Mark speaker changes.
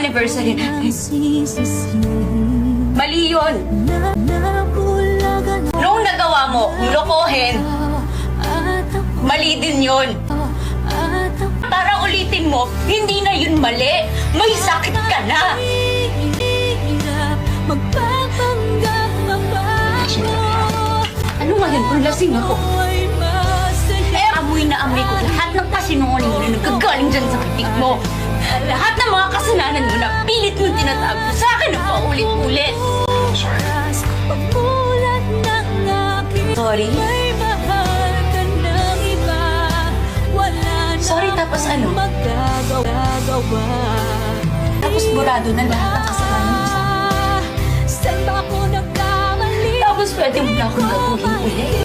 Speaker 1: anniversary natin. Mali yun. Noong nagawa mo, lokohin, mali din yun. Para ulitin mo, hindi na yun mali. May sakit ka na. Ano ngayon kung lasing ako? Amoy na amoy ko lahat ng kasinungaling mo na nagkagaling dyan sa pitik mo. Lahat ng mga kasalanan mo na pilit mong tinatago sa akin na paulit-ulit. Sorry. Sorry tapos ano? Tapos burado na lahat ng kasalanan mo sa akin. Tapos pwede mo na akong gagawin ulit.